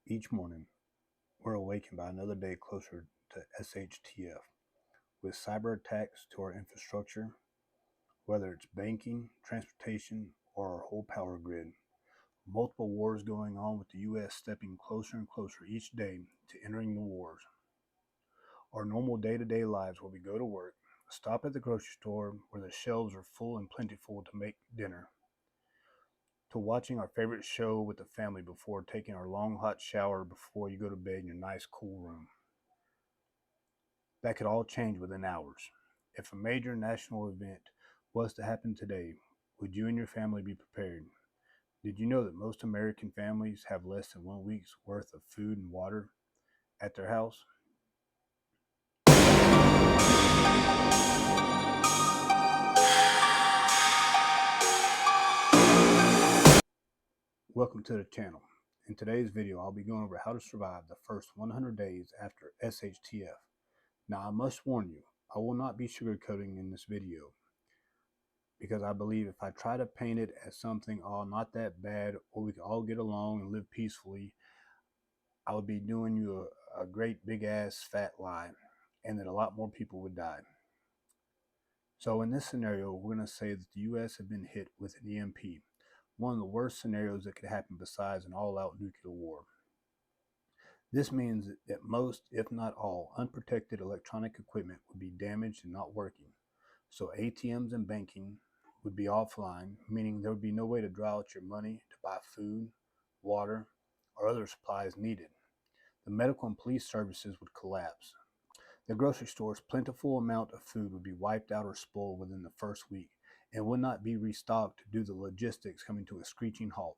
Each morning, we're awakened by another day closer to SHTF, with cyber attacks to our infrastructure, whether it's banking, transportation, or our whole power grid. Multiple wars going on with the U.S. stepping closer and closer each day to entering the wars. Our normal day to day lives where we go to work, stop at the grocery store where the shelves are full and plentiful to make dinner, to watching our favorite show with the family before taking our long hot shower before you go to bed in your nice cool room. That could all change within hours. If a major national event was to happen today, would you and your family be prepared? Did you know that most American families have less than 1 week's worth of food and water at their house? Welcome to the channel. In today's video, I'll be going over how to survive the first 100 days after SHTF. Now, I must warn you, I will not be sugarcoating in this video because I believe if I try to paint it as something, not that bad, or we can all get along and live peacefully, I would be doing you a great big ass fat lie, and that a lot more people would die. So in this scenario, we're going to say that the US have been hit with an EMP, one of the worst scenarios that could happen besides an all-out nuclear war. This means that most, if not all, unprotected electronic equipment would be damaged and not working. So ATMs and banking would be offline, meaning there would be no way to draw out your money to buy food, water, or other supplies needed. The medical and police services would collapse. The grocery store's plentiful amount of food would be wiped out or spoiled within the first week and would not be restocked due to the logistics coming to a screeching halt.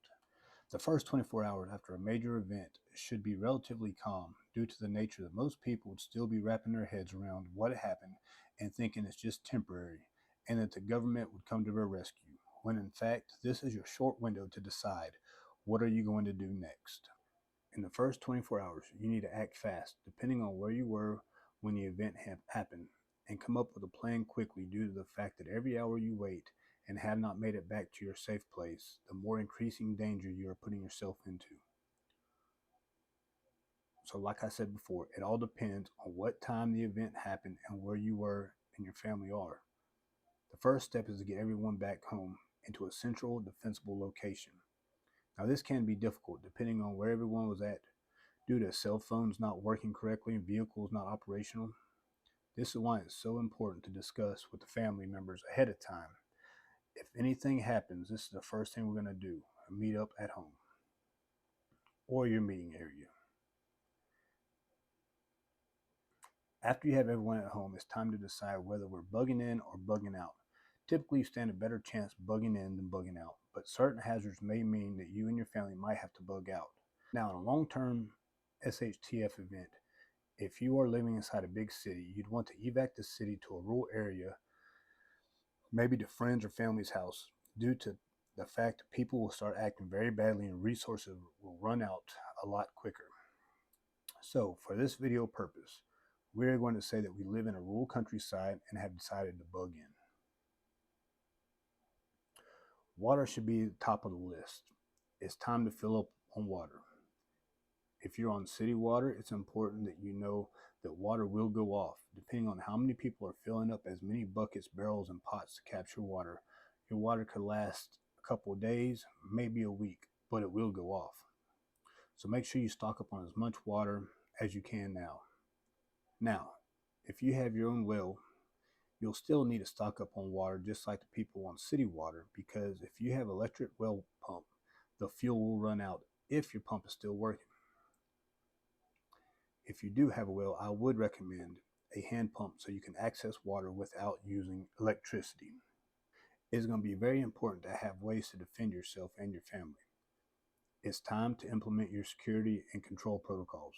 The first 24 hours after a major event should be relatively calm due to the nature that most people would still be wrapping their heads around what happened and thinking it's just temporary and that the government would come to their rescue, when in fact this is your short window to decide what are you going to do next. In the first 24 hours, you need to act fast, depending on where you were when the event happened, and come up with a plan quickly due to the fact that every hour you wait and have not made it back to your safe place, the more increasing danger you are putting yourself into. So like I said before, it all depends on what time the event happened and where you were and your family are. The first step is to get everyone back home into a central defensible location. Now this can be difficult depending on where everyone was at due to cell phones not working correctly and vehicles not operational. This is why it's so important to discuss with the family members ahead of time. If anything happens, this is the first thing we're going to do, meet up at home or your meeting area. After you have everyone at home, it's time to decide whether we're bugging in or bugging out. Typically, you stand a better chance bugging in than bugging out, but certain hazards may mean that you and your family might have to bug out. Now, in a long-term SHTF event, if you are living inside a big city, you'd want to evac the city to a rural area, maybe to friends or family's house, due to the fact that people will start acting very badly and resources will run out a lot quicker. So for this video purpose, we're going to say that we live in a rural countryside and have decided to bug in. Water should be the top of the list. It's time to fill up on water. If you're on city water, it's important that you know that water will go off. Depending on how many people are filling up as many buckets, barrels, and pots to capture water, your water could last a couple of days, maybe a week, but it will go off. So make sure you stock up on as much water as you can now. Now, if you have your own well, you'll still need to stock up on water just like the people on city water, because if you have electric well pump, the fuel will run out if your pump is still working. If you do have a well, I would recommend a hand pump so you can access water without using electricity. It's going to be very important to have ways to defend yourself and your family. It's time to implement your security and control protocols.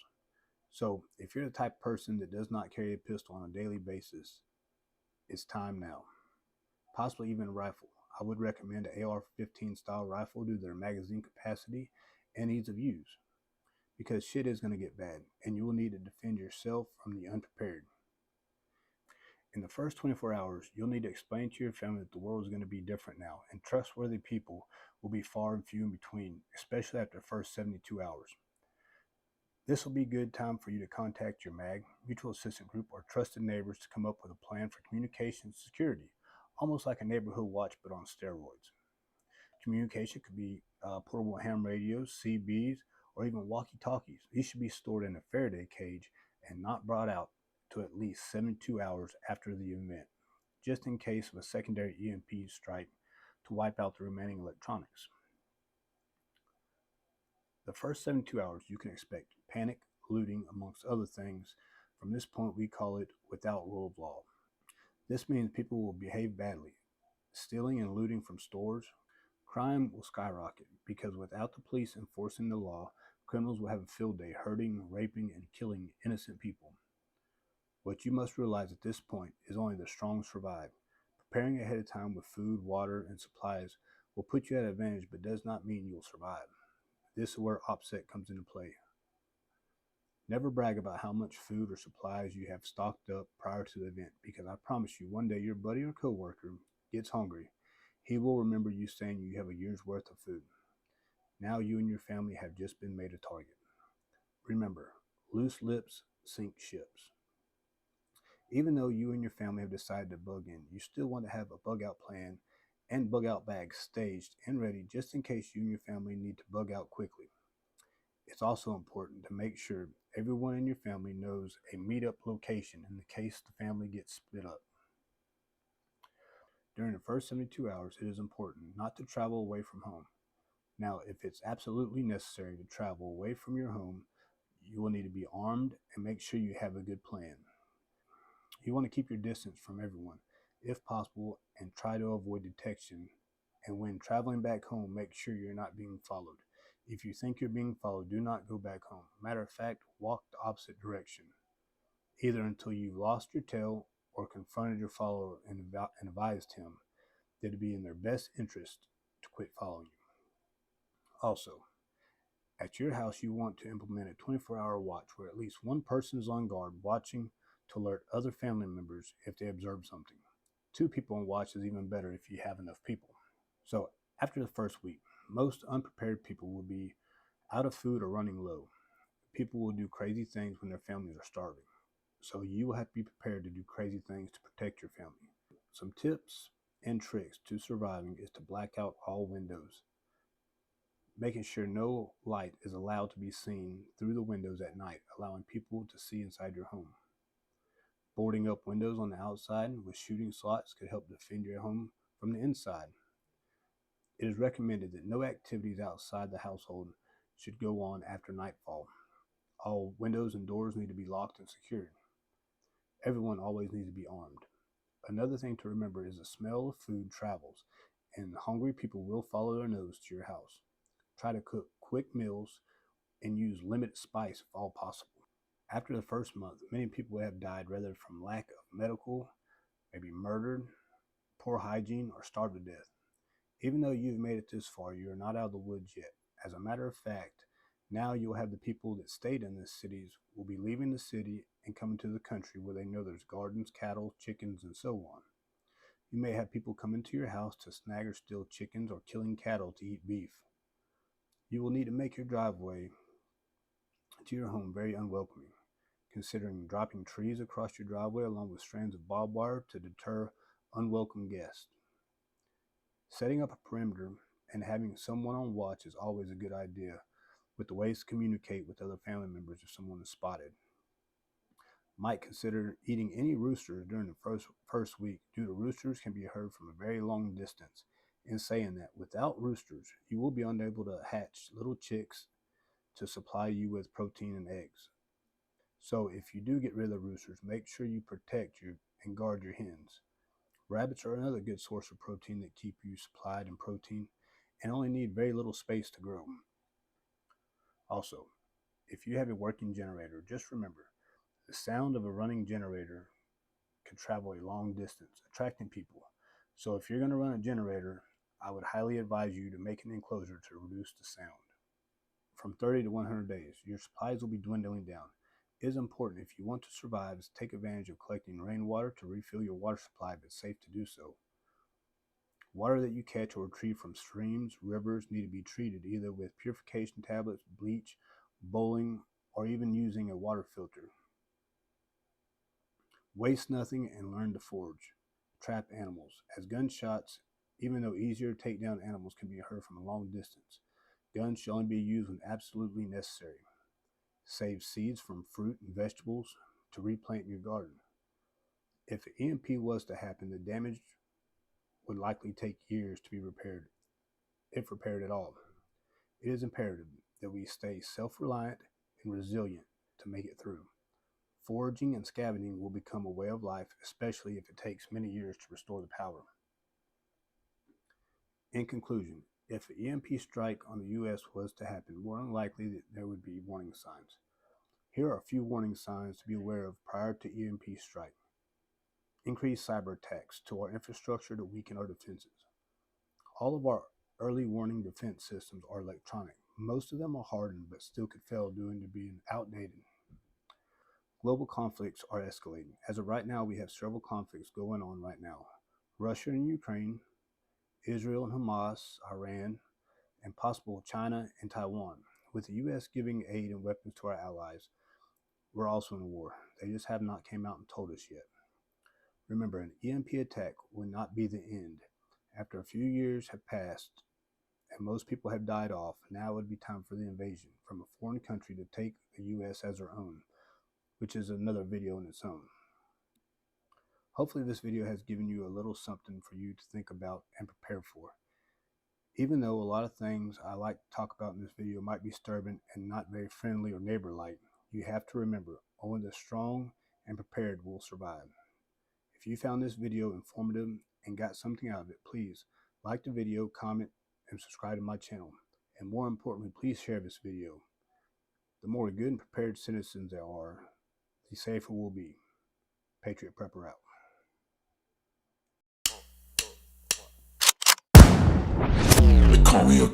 So if you're the type of person that does not carry a pistol on a daily basis, it's time now. Possibly even a rifle. I would recommend an AR-15 style rifle due to their magazine capacity and ease of use, because shit is going to get bad and you will need to defend yourself from the unprepared. In the first 24 hours, you'll need to explain to your family that the world is going to be different now, and trustworthy people will be far and few in between, especially after the first 72 hours. This will be a good time for you to contact your MAG, mutual assistance group, or trusted neighbors to come up with a plan for communication security, almost like a neighborhood watch but on steroids. Communication could be portable ham radios, CBs, or even walkie-talkies. These should be stored in a Faraday cage and not brought out to at least 72 hours after the event, just in case of a secondary EMP strike to wipe out the remaining electronics. The first 72 hours you can expect panic, looting, amongst other things. From this point, we call it without rule of law. This means people will behave badly, stealing and looting from stores. Crime will skyrocket because without the police enforcing the law, criminals will have a field day hurting, raping, and killing innocent people. What you must realize at this point is only the strong survive. Preparing ahead of time with food, water, and supplies will put you at an advantage but does not mean you'll survive. This is where OPSEC comes into play. Never brag about how much food or supplies you have stocked up prior to the event, because I promise you one day your buddy or coworker gets hungry. He will remember you saying you have a year's worth of food. Now you and your family have just been made a target. Remember, loose lips sink ships. Even though you and your family have decided to bug in, you still want to have a bug out plan and bug out bags staged and ready just in case you and your family need to bug out quickly. It's also important to make sure everyone in your family knows a meetup location in the case the family gets split up. During the first 72 hours, it is important not to travel away from home. Now, if it's absolutely necessary to travel away from your home, you will need to be armed and make sure you have a good plan. You want to keep your distance from everyone, if possible, and try to avoid detection. And when traveling back home, make sure you're not being followed. If you think you're being followed, do not go back home. Matter of fact, walk the opposite direction, either until you've lost your tail or confronted your follower and advised him that it'd be in their best interest to quit following you. Also, at your house, you want to implement a 24-hour watch where at least one person is on guard watching to alert other family members if they observe something. 2 people on watch is even better if you have enough people. So, after the first week, most unprepared people will be out of food or running low. People will do crazy things when their families are starving. So, you will have to be prepared to do crazy things to protect your family. Some tips and tricks to surviving is to black out all windows, making sure no light is allowed to be seen through the windows at night, allowing people to see inside your home. Boarding up windows on the outside with shooting slots could help defend your home from the inside. It is recommended that no activities outside the household should go on after nightfall. All windows and doors need to be locked and secured. Everyone always needs to be armed. Another thing to remember is the smell of food travels, and hungry people will follow their nose to your house. Try to cook quick meals and use limited spice if all possible. After the first month, many people have died rather from lack of medical, maybe murdered, poor hygiene, or starved to death. Even though you've made it this far, you are not out of the woods yet. As a matter of fact, now you'll have the people that stayed in these cities will be leaving the city and coming to the country where they know there's gardens, cattle, chickens, and so on. You may have people come into your house to snag or steal chickens or killing cattle to eat beef. You will need to make your driveway to your home very unwelcoming, considering dropping trees across your driveway along with strands of barbed wire to deter unwelcome guests. Setting up a perimeter and having someone on watch is always a good idea, with the ways to communicate with other family members if someone is spotted. Might consider eating any roosters during the first week, due to roosters can be heard from a very long distance. In saying that, without roosters, you will be unable to hatch little chicks to supply you with protein and eggs. So if you do get rid of the roosters, make sure you protect and guard your hens. Rabbits are another good source of protein that keep you supplied in protein and only need very little space to grow. Also, if you have a working generator, just remember, the sound of a running generator can travel a long distance, attracting people. So if you're going to run a generator, I would highly advise you to make an enclosure to reduce the sound. From 30 to 100 days, your supplies will be dwindling down. It is important, if you want to survive, is take advantage of collecting rainwater to refill your water supply if it's safe to do so. Water that you catch or retrieve from streams, rivers need to be treated either with purification tablets, bleach, bowling, or even using a water filter. Waste nothing and learn to forage. Trap animals, as gunshots, even though easier to take down animals, can be heard from a long distance. Guns should only be used when absolutely necessary. Save seeds from fruit and vegetables to replant in your garden. If an EMP was to happen, the damage would likely take years to be repaired, if repaired at all. It is imperative that we stay self-reliant and resilient to make it through. Foraging and scavenging will become a way of life, especially if it takes many years to restore the power. In conclusion, if an EMP strike on the U.S. was to happen, more than likely that there would be warning signs. Here are a few warning signs to be aware of prior to EMP strike. Increased cyber attacks to our infrastructure to weaken our defenses. All of our early warning defense systems are electronic. Most of them are hardened but still could fail due to being outdated. Global conflicts are escalating. As of right now, we have several conflicts going on right now. Russia and Ukraine, Israel and Hamas, Iran, and possible China and Taiwan. With the U.S. giving aid and weapons to our allies, we're also in a war. They just have not came out and told us yet. Remember, an EMP attack will not be the end. After a few years have passed and most people have died off, now it would be time for the invasion from a foreign country to take the U.S. as their own, which is another video in its own. Hopefully this video has given you a little something for you to think about and prepare for. Even though a lot of things I like to talk about in this video might be disturbing and not very friendly or neighbor-like, you have to remember, only the strong and prepared will survive. If you found this video informative and got something out of it, please like the video, comment, and subscribe to my channel. And more importantly, please share this video. The more good and prepared citizens there are, the safer we'll be. Patriot Prepper out. They call me a